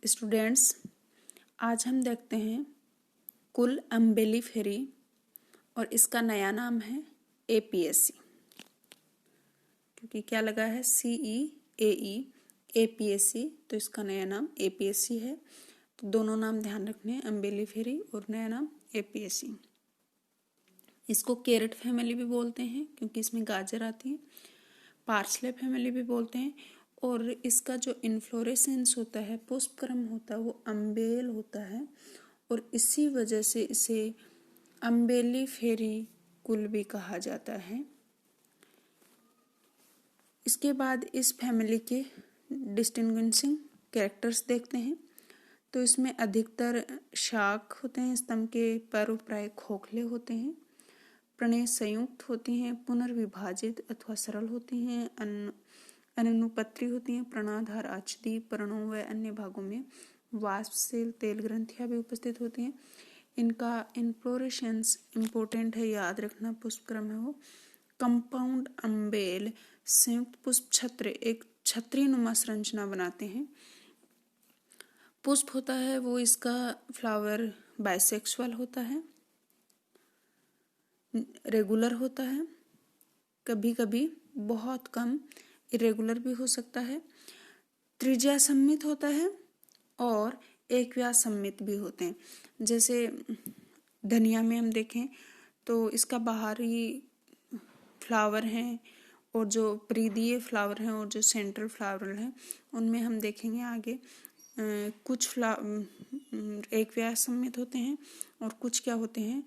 Students, आज हम देखते हैं कुल अम्बेलिफेरी और इसका नया नाम है एपीएससी। क्योंकि क्या लगा है CEAE एपीएससी, तो इसका नया नाम एपीएससी है। तो दोनों नाम ध्यान रखने, अम्बेलिफेरी और नया नाम एपीएससी। इसको कैरेट फैमिली भी बोलते हैं क्योंकि इसमें गाजर आती है। पार्सले फैमिली भी बोलते हैं। और इसका जो इन्फ्लोरेसेंस होता है, पुष्पक्रम होता है, वो अम्बेल होता है और इसी वजह से इसे अम्बेलिफेरी कुल भी कहा जाता है। इसके बाद इस फैमिली के डिस्टिंग्विशिंग कैरेक्टर्स देखते हैं। तो इसमें अधिकतर शाख होते हैं, स्तंभ के पर्व प्राय खोखले होते हैं, प्रणय संयुक्त होती हैं, पुनर्विभाजित अथवा सरल होती हैं, अनुपत्री होती हैं, प्रणाधार आच्छदी पर्णों व अन्य भागों में वाष्पशील तेल ग्रंथियां भी उपस्थित होती हैं। इनका इन्फ्लोरेसेंस इम्पोर्टेंट है, याद रखना। पुष्पक्रम है वो कंपाउंड अम्बेल संयुक्त पुष्प छत्र एक छत्री नुमा संरचना बनाते हैं। पुष्प होता है वो इसका फ्लावर बाइसेक्सुअल होता है, रेगुलर होता है, कभी कभी बहुत कम इरेगुलर भी हो सकता है, त्रिज्या सम्मित होता है और एक व्यास सम्मित भी होते हैं। जैसे धनिया में हम देखें तो इसका बाहरी फ्लावर हैं और जो परिधीय फ्लावर हैं और जो सेंट्रल फ्लावर हैं उनमें हम देखेंगे आगे कुछ एक व्यास सम्मित होते हैं और कुछ क्या होते हैं,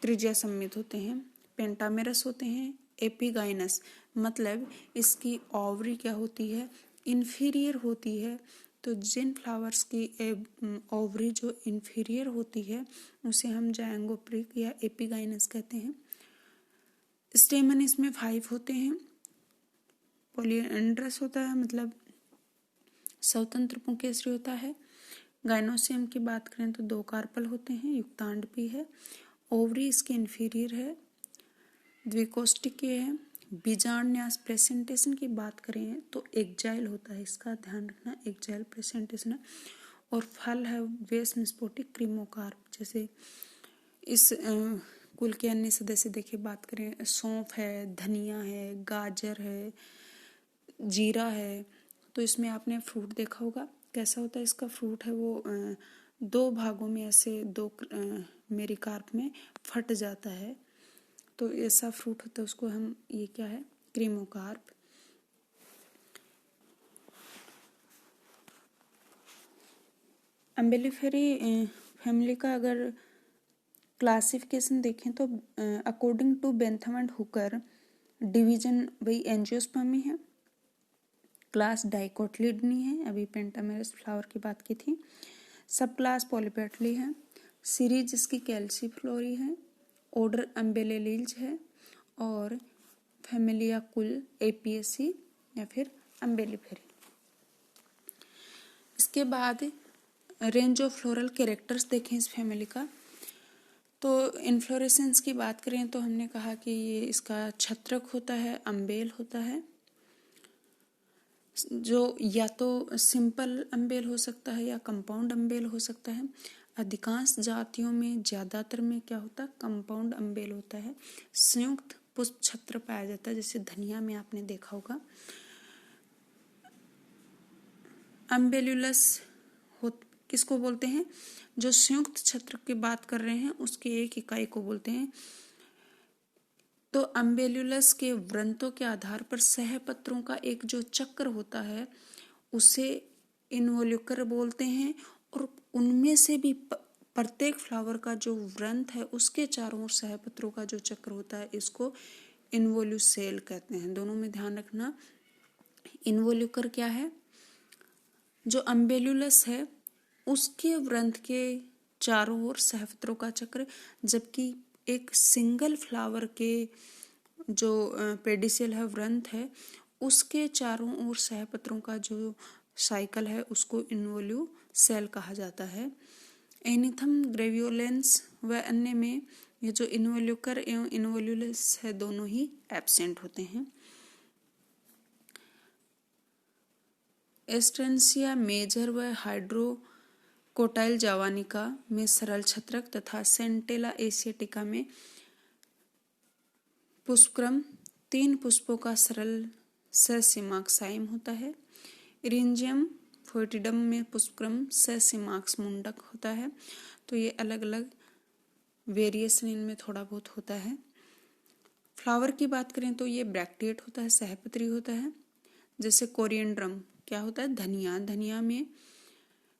त्रिज्या सम्मित होते हैं। पेंटामेरस होते हैं। एपिगाइनस मतलब इसकी ओवरी क्या होती है, इन्फीरियर होती है। तो जिन फ्लावर्स की ओवरी जो इन्फीरियर होती है उसे हम जायंगोप्रिक या एपिगाइनस कहते हैं। स्टेमन इसमें 5 होते हैं। पॉलीएंड्रस होता है, मतलब स्वतंत्र पुंकेसरी होता है। गाइनोसियम की बात करें तो 2 कार्पल होते हैं, युक्तांड भी है। ओवरी इसके इन्फीरियर है, द्विकोष्ठिक है। बीजांडन्यास प्रेजेंटेशन की बात करें तो एक्जाइल होता है, इसका ध्यान रखना, एक्जाइल प्रेजेंटेशन है। और फल है वेस्मस्फोटिक क्रीमोकार्प। जैसे इस कुल के अन्य सदस्य देखिए, बात करें सौंफ है, धनिया है, गाजर है, जीरा है। तो इसमें आपने फ्रूट देखा होगा, कैसा होता है इसका फ्रूट है वो 2 भागों में ऐसे 2 मेरिकार्प में फट जाता है। तो ऐसा फ्रूट होता है, उसको हम ये क्या है, क्रीमोकार्प। अम्बेलिफेरी फैमिली का अगर क्लासिफिकेशन देखें तो according to Bentham and Hooker division वही एंजियोस्पर्मी है, क्लास डाइकोटिलिडनी है, अभी पेंटामेरस फ्लावर की बात की थी, सब क्लास पॉलीपेटली है, सीरीज इसकी कैल्सीफ्लोरी है, ऑर्डर अम्बेलिलीज है और फैमिलिया कुल एपीएससी या फिर अम्बेलिफेरी। इसके बाद रेंज ऑफ फ्लोरल कैरेक्टर्स देखें इस फैमिली का। तो इन्फ्लोरेसेंस की बात करें तो हमने कहा कि ये इसका छत्रक होता है, अम्बेल होता है, जो या तो सिंपल अम्बेल हो सकता है या कंपाउंड अम्बेल हो सकता है। अधिकांश जातियों में ज़्यादातर में क्या होता है, कंपाउंड अम्बेल होता है। संयुक्त पुष्प छत्र पाया जाता है, जैसे धनिया में आपने देखा होगा। अम्बेल्युलस किसको बोलते हैं, जो संयुक्त छत्र की बात कर रहे हैं उसके एक इकाई को बोलते हैं। तो अम्बेल्युलस के वृंतों के आधार पर सहपत्रों का एक जो चक्र होता है उसे इन्वोल्यूकर बोलते हैं। और उनमें से भी प्रत्येक फ्लावर का जो वृंत है उसके चारों ओर सहपत्रों का जो चक्र होता है इसको इन्वोल्यूसेल कहते हैं। दोनों में ध्यान रखना, इन्वोल्यूकर क्या है, जो अम्बेल्युलस है उसके वृंत के चारों ओर सहपत्रों का चक्र, जबकि एक सिंगल फ्लावर के जो पेडिसियल है, वृंत है, उसके चारों ओर सहपत्रों का जो साइकिल है उसको इन्वोल्यूसेल कहा जाता है। एनिथम ग्रेवियोलेंस व अन्य में ये जो इन्वोल्यूकर एवं इन्वोल्यूलस है दोनों ही एब्सेंट होते हैं। एस्ट्रेंसिया मेजर व हाइड्रोकोटाइल जावानिका में सरल छत्रक तथा सेंटेला एशियाटिका में पुष्पक्रम 3 पुष्पों का सरल ससीमाक्स साइम होता है। इरिंजियम फोएटिडम में पुष्पक्रम ससीमाक्स मुंडक होता है। तो ये अलग अलग वेरिएशन इनमें थोड़ा बहुत होता है। फ्लावर की बात करें तो ये ब्रैक्टेट होता है, सहपत्री होता है। जैसे कोरिएंड्रम क्या होता है, धनिया, धनिया में,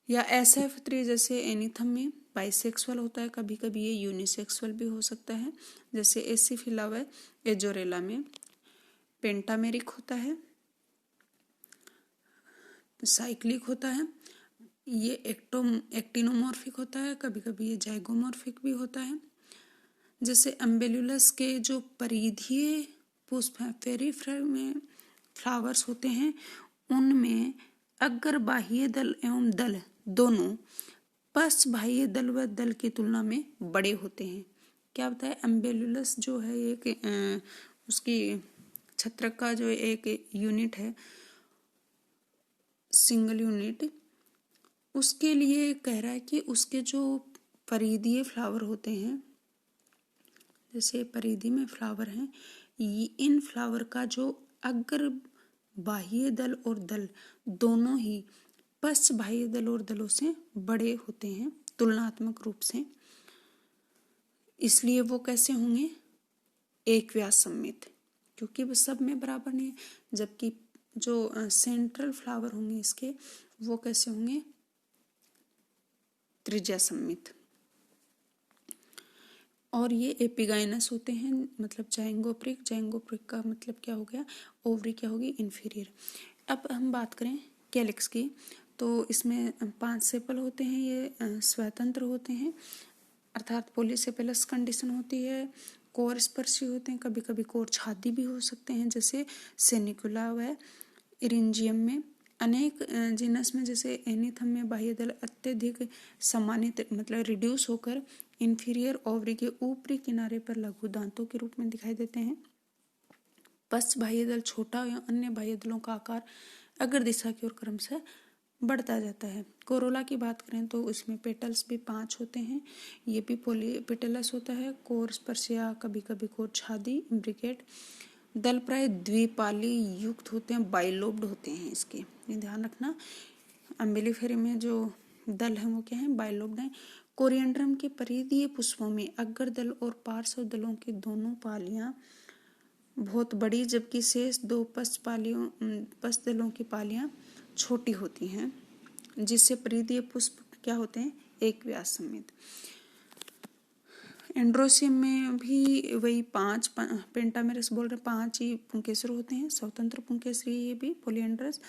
या असहपत्री जैसे एनीथम में बाइसेक्सुअल होता है, कभी कभी ये यूनिसेक्सुअल भी हो सकता है। जैसे एसिफिला व एजोरेला में पेंटामेरिक होता है, साइक्लिक होता है, ये एक्टिनोमॉर्फिक होता है, कभी कभी ये जाइगोमॉर्फिक भी होता है। जैसे अम्बेलुलस के जो परिधीय पुष्प हैं, पेरिफेरल में फ्लावर्स होते हैं, उनमें अग्र बाह्य दल एवं दल दोनों पश्च बाह्य दल व दल की तुलना में बड़े होते हैं। क्या बताए, अम्बेलुलस जो है एक उसकी छत्रक का जो एक यूनिट है, सिंगल यूनिट, उसके लिए कह रहा है कि उसके जो परिधीय फ्लावर होते हैं, जैसे परिधि में फ्लावर हैं, इन फ्लावर का जो अग्र बाह्य दल और दल दोनों ही पश्च बाह्य दल और दलों से बड़े होते हैं तुलनात्मक रूप से। इसलिए वो कैसे होंगे, एक व्यास सममित, क्योंकि वो सब में बराबर नहीं है। जबकि जो सेंट्रल फ्लावर होंगे इसके, वो कैसे होंगे, त्रिज्या सममित। और ये एपिगाइनस होते हैं, मतलब जाइगोप्रिक, जाइगोप्रिक का मतलब क्या हो गया, ओवरी क्या होगी, इंफीरियर। अब हम बात करें कैलिक्स की, तो इसमें 5 सेपल होते हैं, ये स्वतंत्र होते हैं, अर्थात पॉलीसेपेलस कंडीशन होती है, कोर स्पर्शी होते हैं, कभी कभी कोर छादी भी हो सकते हैं, जैसे सेनिकुला व इरिंजियम में। अनेक जीनस में जैसे एनीथम में बाह्य दल अत्यधिक सम्मानित मतलब रिड्यूस होकर इंफीरियर ओवरी के ऊपरी किनारे पर लघु दांतों के रूप में दिखाई देते हैं। पश्च बाह्य दल छोटा या अन्य बाह्य दलों का आकार अग्र दिशा की ओर क्रमशः बढ़ता जाता है। कोरोला की बात करें तो इसमें पेटल्स भी 5 होते हैं, ये भी पोलीपेटलस होता है, कोर स्पर्शिया, कभी कभी कोर छादी, इम्ब्रिकेट। दल प्राय द्विपाली युक्त होते हैं, बाइलोब्ड होते हैं इसके, ये ध्यान रखना। अम्बिलिफेरी में जो दल हैं वो क्या है, बाइलोब्ड हैं। कोरिएंड्रम के परिधीय पुष्पों में अग्र दल और पार्श्व दलों की दोनों पालियां बहुत बड़ी, जबकि शेष 2 पश्च दलों की पालियां छोटी होती हैं, जिससे परिधीय पुष्प क्या होते हैं, एक व्यास सममित। एंड्रोसियम में भी वही 5 पेंटामेरस बोल रहे 5 ही पुंकेसर होते हैं, स्वतंत्र पुंकेसरी, ये भी पोलिएंड्रस।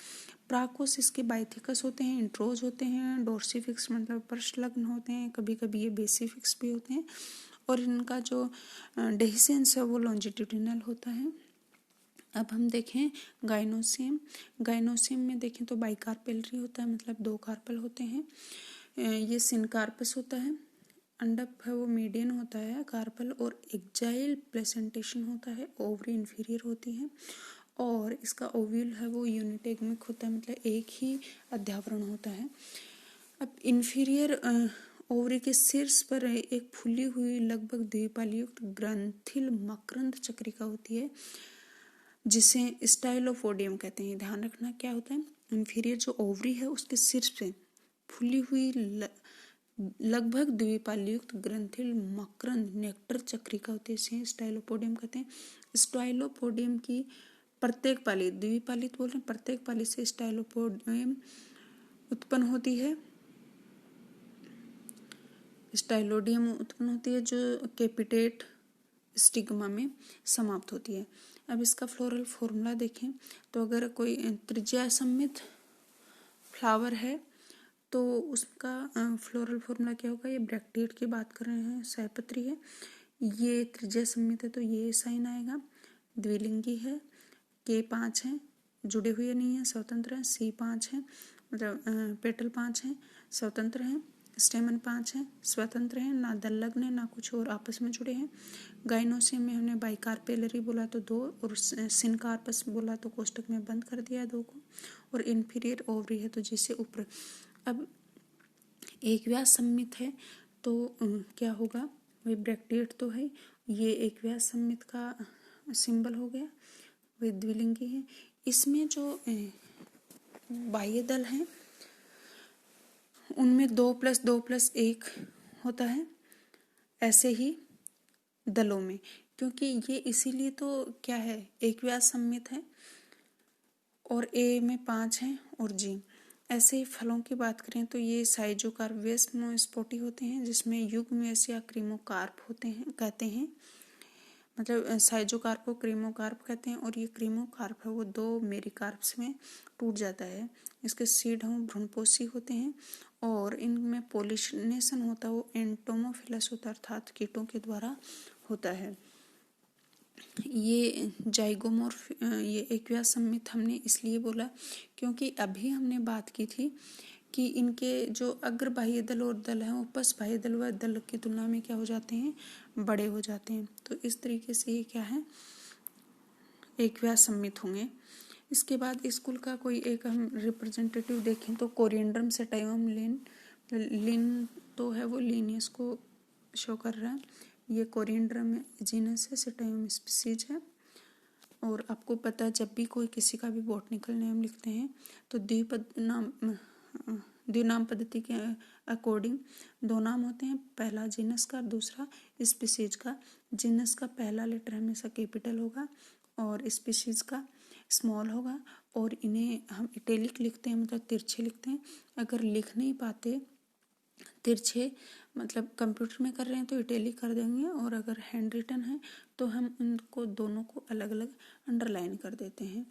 प्राकोस इसके बाइथिकस होते हैं, इंट्रोज होते हैं, डोर्सिफिक्स मतलब पर्शलग्न होते हैं, कभी कभी ये बेसिफिक्स भी होते हैं, और इनका जो डेहिसेंस है वो लॉन्जिट्यूडिनल होता है। अब हम देखें गाइनोसियम, गाइनोसियम में देखें तो बाइकार्पेलरी होता है, मतलब 2 कार्पल होते हैं। ये सिनकार्पस होता है, अंडक है वो मीडियन होता है, कार्पल और एक्जाइल प्लेसेंटेशन होता है, ओवरी इंफीरियर होती है, और इसका ओव्यूल है वो यूनिटेगमिक होता है, मतलब एक ही अध्यावरण होता है। अब इंफीरियर ओवरी के शीर्ष पर एक फूली हुई लगभग द्विपालयुक्त ग्रंथिल मकरंद चक्रिका होती है, जिसे स्टाइलोपोडियम कहते हैं। ध्यान रखना क्या होता है, इंफीरियर जो ओवरी है उसके शीर्ष पे फूली हुई लगभग द्विपालयुक्त ग्रंथिल मकरंद नेक्टर चक्रिका होती है, इसे स्टाइलोपोडियम कहते हैं। स्टाइलोपोडियम की प्रत्येक पाली, द्विपालित बोल रहे हैं, प्रत्येक पाली से स्टाइलोपोडियम उत्पन्न होती है, स्टाइलोडियम उत्पन्न होती है, जो कैपिटेट स्टिग्मा में समाप्त होती है। अब इसका फ्लोरल फॉर्मूला देखें तो अगर कोई त्रिज्या सममित फ्लावर है तो उसका फ्लोरल फॉर्मूला क्या होगा, ये ब्रैक्टेट की बात कर रहे हैं, सहपत्री है, ये त्रिज्या सममित है तो ये साइन आएगा। द्विलिंगी है, के 5 है, जुड़े हुए नहीं है, स्वतंत्र है, सी 5 है, मतलब पेटल 5 है, स्वतंत्र है, स्टेमन 5 हैं, स्वतंत्र हैं, ना दलग्न है, ना कुछ और आपस में जुड़े हैं। गाइनोसियम में हमने बाइकार्पेलरी बोला तो 2, और सिनकार्पस बोला तो कोष्टक में बंद कर दिया 2 को, और इंफीरियर ओवरी है तो जिससे ऊपर। अब एक व्यास सम्मित है तो क्या होगा, वही ब्रैक्टेट तो है, ये एक व्यास सम्मित का सिंबल हो गया, वही द्विलिंगी है। इसमें जो बाह्य दल हैं उनमें 2+2+1 होता है, ऐसे ही दलों में, क्योंकि ये इसीलिए तो क्या है, एक व्यास सम्मित है और ए में 5 है और जी। ऐसे ही फलों की बात करें तो ये साइजोकार्प वेस्मोस्पोटी होते हैं, जिसमें युग्मवैस या क्रीमोकार्प होते हैं कहते हैं, मतलब साइजोकार्प को क्रीमोकार्प कहते हैं, और ये क्रीमोकार्प है वो 2 मेरिकार्प्स में टूट जाता है। इसके सीड हम भ्रूणपोषी होते हैं और इनमें पोलिनेशन होता है वो एंटोमोफिलस होता है, अर्थात कीटों के द्वारा होता है। ये जाइगोमोर्फ, ये एक्वियास सम्मित हमने इसलिए बोला क्योंकि अभी हमने बात की थी कि इनके जो अग्र बाह्य दल और दल हैं वो पश बाह्य दल व दल की तुलना में क्या हो जाते हैं, बड़े हो जाते हैं। तो इस तरीके से ये क्या है, एक्वियास सम्मित होंगे। इसके बाद स्कूल का कोई एक हम रिप्रेजेंटेटिव देखें तो कोरिएंड्रम सेटाइवम लिन तो है, वो लीनियस को शो कर रहा है। ये कोरिएंड्रम जीनस है, सेटाइवम स्पीसीज है। और आपको पता है जब भी कोई किसी का भी बॉटनिकल नेम लिखते हैं तो द्विनाम पद्धति के अकॉर्डिंग 2 नाम होते हैं, पहला जीनस का, दूसरा स्पीसीज का। जीनस का पहला लेटर हमेशा कैपिटल होगा और स्पीसीज का स्मॉल होगा, और इन्हें हम इटैलिक लिखते हैं, मतलब तिरछे लिखते हैं। अगर लिख नहीं पाते तिरछे, मतलब कंप्यूटर में कर रहे हैं तो इटैलिक कर देंगे, और अगर हैंड रिटन है तो हम उनको दोनों को अलग अलग अंडरलाइन कर देते हैं।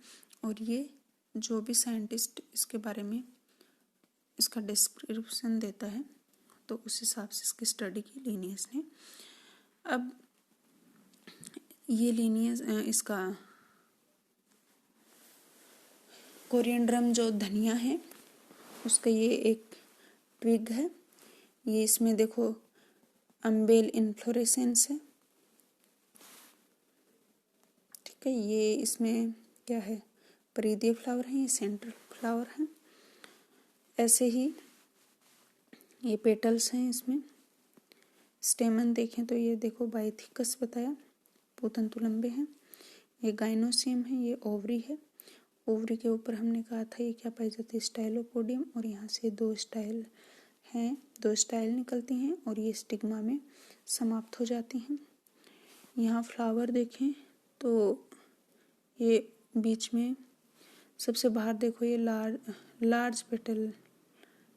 और ये जो भी साइंटिस्ट इसके बारे में इसका डिस्क्रिप्शन देता है तो उस हिसाब से इसकी स्टडी की लीनियस ने। अब ये लीनियस इसका कोरिएंड्रम जो धनिया है उसका ये एक ट्विग है, ये इसमें देखो अम्बेल इन्फ्लोरेसेंस है, ठीक है। ये इसमें क्या है, परिधीय फ्लावर है, ये सेंट्रल फ्लावर है। ऐसे ही ये पेटल्स हैं, इसमें स्टेमन देखें तो ये देखो बाइथिकस बताया, पोतंतु लंबे हैं। ये गाइनोसियम है, ये ओवरी है। ओवरी के ऊपर हमने कहा था ये क्या पाई जाती है, स्टाइलोपोडियम, और यहाँ से 2 स्टाइल हैं, 2 स्टाइल निकलती हैं और ये स्टिग्मा में समाप्त हो जाती हैं। यहाँ फ्लावर देखें तो ये बीच में सबसे बाहर देखो ये लार्ज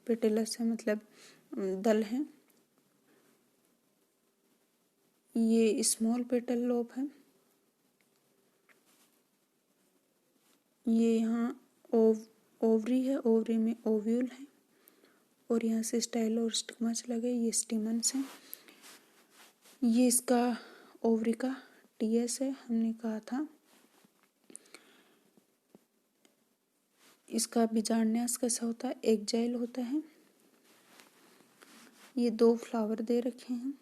पेटलस है, मतलब दल है। ये स्मॉल पेटल लोब है। ये यहाँ ओवरी है, ओवरी में ओव्यूल है, और यहाँ से स्टाइल और स्टिग्मा चला गया, ये स्टिमन्स हैं। ये इसका ओवरी का टीएस है, हमने कहा था। इसका बीजांडन्यास कैसा होता है, एक्जाइल होता है। ये 2 फ्लावर दे रखे हैं,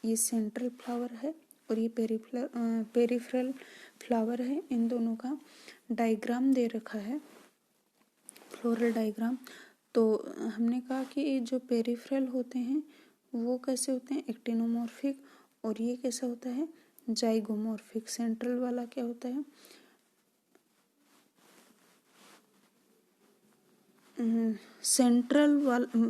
ये सेंट्रल फ्लावर है और ये पेरिफेरल फ्लावर है। इन दोनों का डायग्राम दे रखा है, फ्लोरल डायग्राम। तो हमने कहा कि ये जो पेरिफेरल होते हैं वो कैसे होते हैं, एक्टिनोमॉर्फिक, और ये कैसा होता है, जाइगोमॉर्फिक। सेंट्रल वाला क्या होता है, सेंट्रल वाला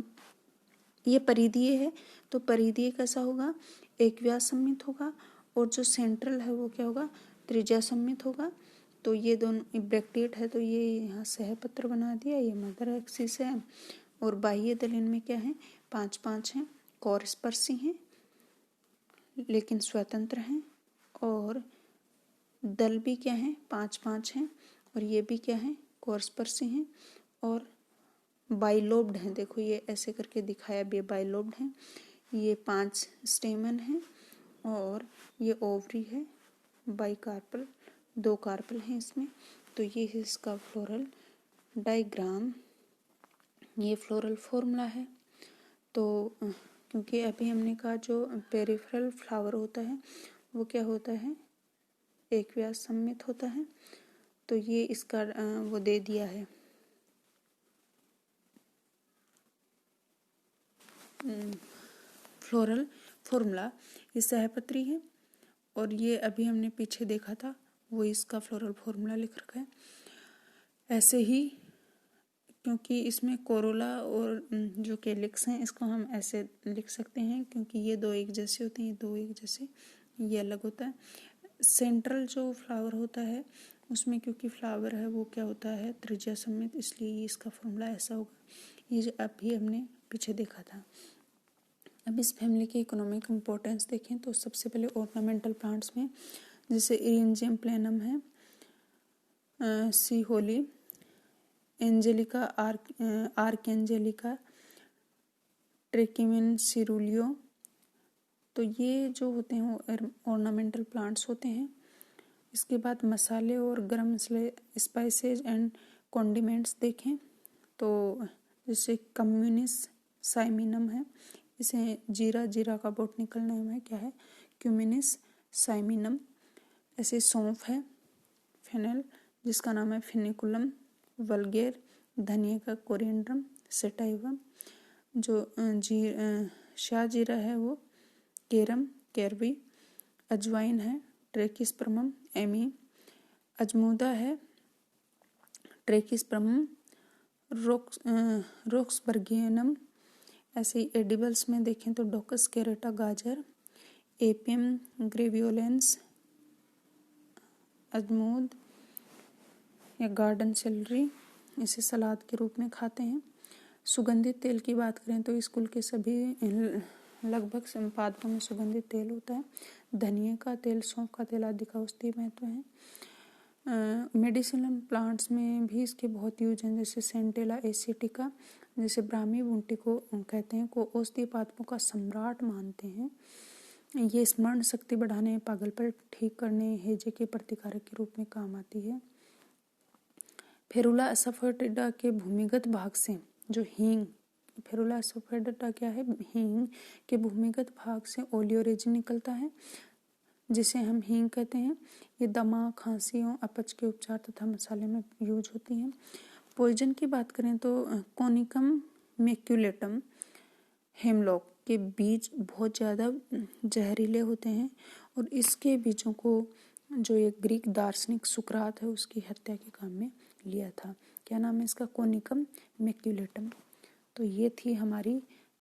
ये परिधीय है, तो परिधीय कैसा होगा, एक्वियास सम्मित होगा, और जो सेंट्रल है वो क्या होगा, त्रिज्या सम्मित होगा। तो ये दोनों ब्रैक्टेट है तो ये यहाँ सहपत्र बना दिया, ये मदर एक्सिस है। और बाह्य दल इनमें क्या है, 5-5 हैं, कोरस्पर्शी हैं लेकिन स्वतंत्र हैं, और दल भी क्या है, 5-5 हैं, और ये भी क्या है, कोरस्पर्शी हैं और बाइलोब्ड हैं। देखो ये ऐसे करके दिखाया भी, बाइलोब्ड हैं। ये 5 स्टेमन हैं और ये ओवरी है, बाइकार्पल, 2 कार्पल हैं इसमें। तो ये है इसका फ्लोरल डायग्राम, ये फ्लोरल फॉर्मूला है। तो क्योंकि अभी हमने कहा जो पेरिफेरल फ्लावर होता है वो क्या होता है, एक व्यास सममित होता है, तो ये इसका वो दे दिया है फ्लोरल फॉर्मूला। ये सहपत्री है और ये अभी हमने पीछे देखा था वो इसका फ्लोरल फॉर्मूला लिख रखा है। ऐसे ही क्योंकि इसमें कोरोला और जो कैलिक्स हैं इसको हम ऐसे लिख सकते हैं क्योंकि ये दो एक जैसे होते हैं, ये दो एक जैसे, ये अलग होता है। सेंट्रल जो फ्लावर होता है उसमें क्योंकि फ्लावर है वो क्या होता है त्रिज्या सममित, इसलिए इसका फॉर्मूला ऐसा होगा। ये जो अभी हमने पीछे देखा था। अब इस फैमिली के इकोनॉमिक इम्पोर्टेंस देखें तो सबसे पहले ऑर्नामेंटल प्लांट्स में जैसे इरिंजियम प्लेनम है, सी होली, एंजेलिका, आर्केंजेलिका, ट्रेकिमिन सिरुलियो, तो ये जो होते हैं वो ऑर्नामेंटल प्लांट्स होते हैं। इसके बाद मसाले और गरम मसाले, स्पाइसेज एंड कॉन्डिमेंट्स देखें तो जैसे कम्युनिस साइमिनम है, इसे जीरा का बॉटनिकल नेम है क्या है, क्यूमिनिस साइमिनम। ऐसे सौंफ है, फेनल जिसका नाम है फिनिकुलम वल्गेर, धनिया का कोरिएंड्रम सेटाइवम, जो शाह जीरा है वो केरम कैरवी, अजवाइन है ट्रेकिस्पर्मम एमी, अजमूदा है ट्रेकिस्पर्मम रोक्सबर्गियनम। ऐसे ही एडिबल्स में देखें तो डोकस कैरेटा गाजर, एपियम ग्रेवियोलेंस अजमूद या गार्डन सेलरी, इसे सलाद के रूप में खाते हैं। सुगंधित तेल की बात करें तो इस कुल के सभी लगभग संपादकों में सुगंधित तेल होता है। धनिया का तेल, सौंफ का तेल आदि का औषधीय महत्व है। मेडिसिनल प्लांट्स में भी इसके बहुत यूज हैं, जैसे सेंटेला एसिटिका, जैसे ब्राह्मी बूटी को कहते हैं, को औषधीय पादपों का सम्राट मानते हैं। ये स्मरण शक्ति बढ़ाने, पागलपन ठीक करने, हेजे के प्रतिकारक के रूप में काम आती है। फेरुला एसोफेटिडा के भूमिगत भाग से जो हींग, फेरुला एसोफेटिडा क्या है, हींग के भूमिगत भाग से ओलियोरेजिन निकलता है जिसे हम हींग कहते हैं। ये दमा, खांसियों, अपच के उपचार तथा मसाले में यूज होती हैं। पॉइजन की बात करें तो कोनिकम मैक्यूलेटम, हेमलॉक के बीज बहुत ज़्यादा जहरीले होते हैं और इसके बीजों को जो एक ग्रीक दार्शनिक सुकरात है उसकी हत्या के काम में लिया था। क्या नाम है इसका, कोनिकम मैक्यूलेटम। तो ये थी हमारी